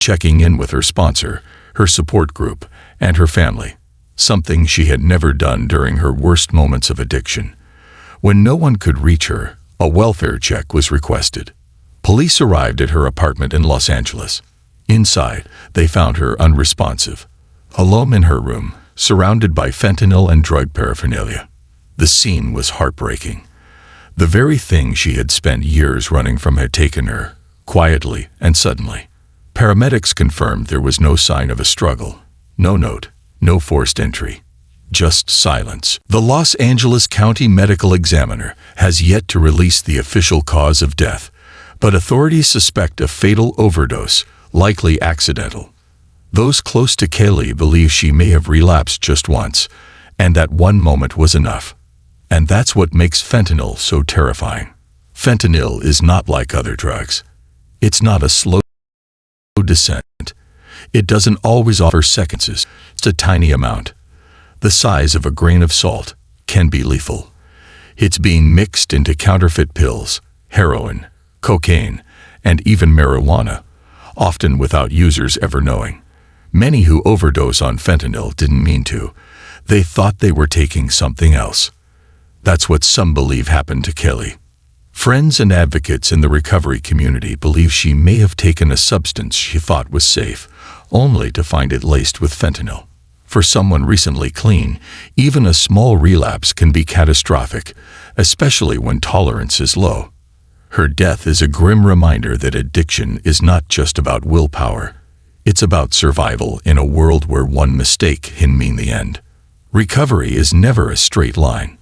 checking in with her sponsor, her support group, and her family, something she had never done during her worst moments of addiction. When no one could reach her, a welfare check was requested. Police arrived at her apartment in Los Angeles. Inside, they found her unresponsive, alone in her room, surrounded by fentanyl and drug paraphernalia. The scene was heartbreaking. The very thing she had spent years running from had taken her, quietly and suddenly. Paramedics confirmed there was no sign of a struggle, no note, no forced entry. Just silence. The Los Angeles County Medical Examiner has yet to release the official cause of death, but authorities suspect a fatal overdose, likely accidental. Those close to Kylie believe she may have relapsed just once, and that one moment was enough. And that's what makes fentanyl so terrifying. Fentanyl is not like other drugs. It's not a slow descent. It doesn't always offer seconds. It's a tiny amount. The size of a grain of salt can be lethal. It's being mixed into counterfeit pills, heroin, cocaine, and even marijuana, often without users ever knowing. Many who overdose on fentanyl didn't mean to. They thought they were taking something else. That's what some believe happened to Kylie. Friends and advocates in the recovery community believe she may have taken a substance she thought was safe, only to find it laced with fentanyl. For someone recently clean, even a small relapse can be catastrophic, especially when tolerance is low. Her death is a grim reminder that addiction is not just about willpower. It's about survival in a world where one mistake can mean the end. Recovery is never a straight line.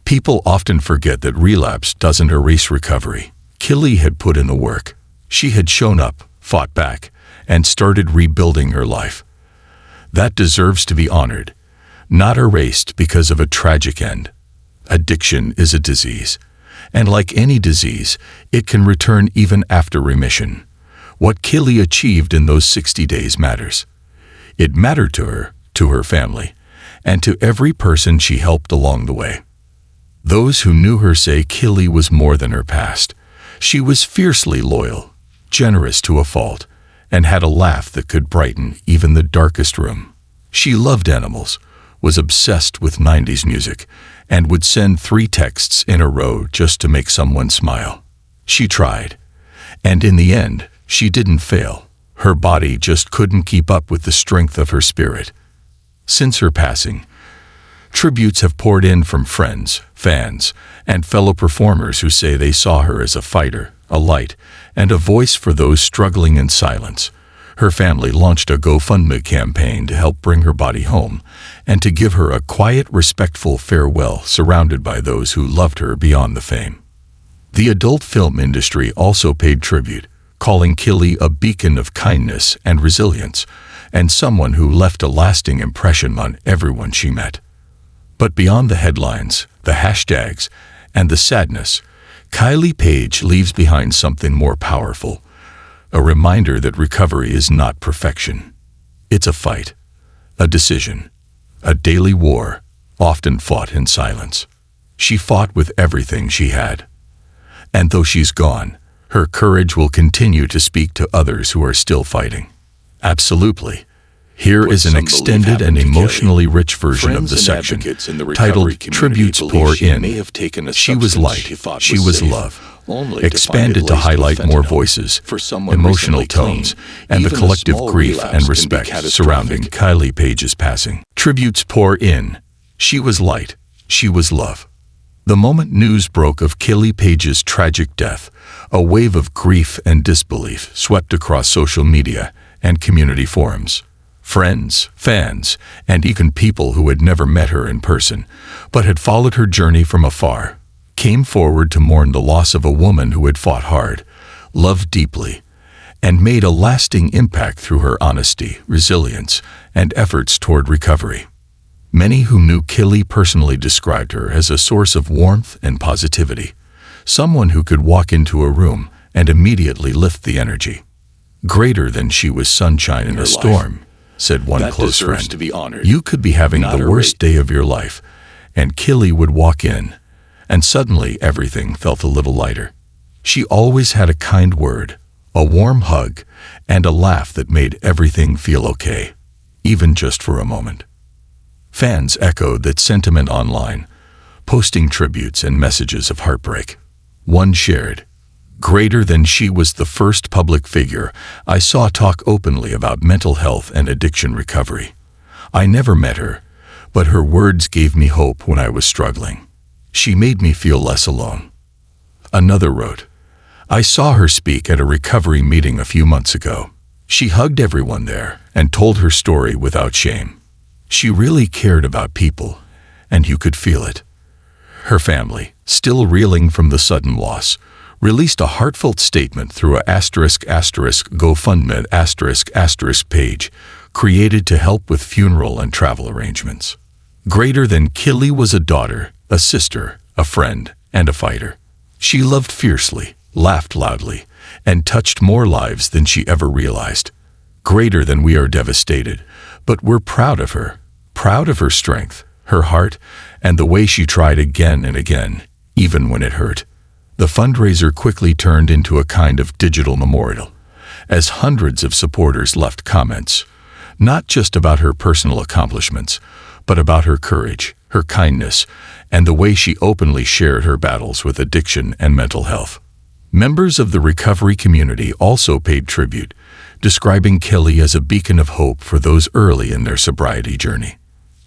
People often forget that relapse doesn't erase recovery. Kylie had put in the work. She had shown up, fought back, and started rebuilding her life. That deserves to be honored, not erased because of a tragic end. Addiction is a disease, and like any disease, it can return even after remission. What Kylie achieved in those 60 days matters. It mattered to her family, and to every person she helped along the way. Those who knew her say Kylie was more than her past. She was fiercely loyal, generous to a fault, and had a laugh that could brighten even the darkest room. She loved animals, was obsessed with 90s music, and would send 3 texts in a row just to make someone smile. She tried, and in the end, she didn't fail. Her body just couldn't keep up with the strength of her spirit. Since her passing, tributes have poured in from friends, fans, and fellow performers who say they saw her as a fighter, a light, and a voice for those struggling in silence. Her family launched a GoFundMe campaign to help bring her body home, and to give her a quiet, respectful farewell surrounded by those who loved her beyond the fame. The adult film industry also paid tribute, calling Kylie a beacon of kindness and resilience, and someone who left a lasting impression on everyone she met. But beyond the headlines, the hashtags, and the sadness, Kylie Page leaves behind something more powerful, a reminder that recovery is not perfection. It's a fight, a decision, a daily war, often fought in silence. She fought with everything she had. And though she's gone, her courage will continue to speak to others who are still fighting. Absolutely. Here is an extended and emotionally rich version of the section, titled Tributes Pour In. She was light, she was love, expanded to highlight more voices, emotional tones, and the collective grief and respect surrounding Kylie Page's passing. Tributes pour in. She was light, she was love. The moment news broke of Kylie Page's tragic death, a wave of grief and disbelief swept across social media and community forums. Friends, fans, and even people who had never met her in person, but had followed her journey from afar, came forward to mourn the loss of a woman who had fought hard, loved deeply, and made a lasting impact through her honesty, resilience, and efforts toward recovery. Many who knew Kylie personally described her as a source of warmth and positivity, someone who could walk into a room and immediately lift the energy. Greater than she was sunshine in a storm, said one close friend. To be honored. You could be having the worst day of your life, and Kylie would walk in, and suddenly everything felt a little lighter. She always had a kind word, a warm hug, and a laugh that made everything feel okay, even just for a moment. Fans echoed that sentiment online, posting tributes and messages of heartbreak. One shared, "Greater than she was the first public figure I saw talk openly about mental health and addiction recovery. I never met her, but her words gave me hope when I was struggling. She made me feel less alone." Another wrote, "I saw her speak at a recovery meeting a few months ago. She hugged everyone there and told her story without shame. She really cared about people, and you could feel it." Her family, still reeling from the sudden loss, released a heartfelt statement through a **GoFundMe** page created to help with funeral and travel arrangements. Greater than Kylie was a daughter, a sister, a friend, and a fighter. She loved fiercely, laughed loudly, and touched more lives than she ever realized. Greater than we are devastated, but we're proud of her strength, her heart, and the way she tried again and again, even when it hurt. The fundraiser quickly turned into a kind of digital memorial, as hundreds of supporters left comments, not just about her personal accomplishments, but about her courage, her kindness, and the way she openly shared her battles with addiction and mental health. Members of the recovery community also paid tribute, describing Kylie as a beacon of hope for those early in their sobriety journey.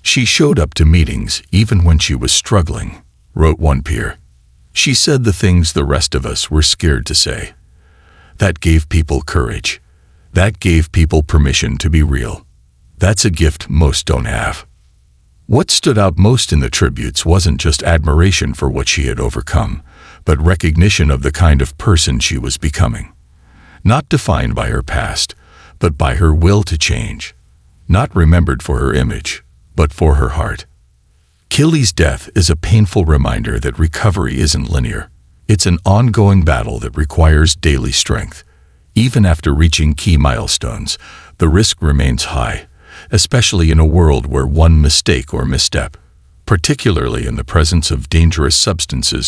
"She showed up to meetings even when she was struggling," wrote one peer. "She said the things the rest of us were scared to say. That gave people courage. That gave people permission to be real. That's a gift most don't have." What stood out most in the tributes wasn't just admiration for what she had overcome, but recognition of the kind of person she was becoming. Not defined by her past, but by her will to change. Not remembered for her image, but for her heart. Kylie's death is a painful reminder that recovery isn't linear. It's an ongoing battle that requires daily strength. Even after reaching key milestones, the risk remains high, especially in a world where one mistake or misstep, particularly in the presence of dangerous substances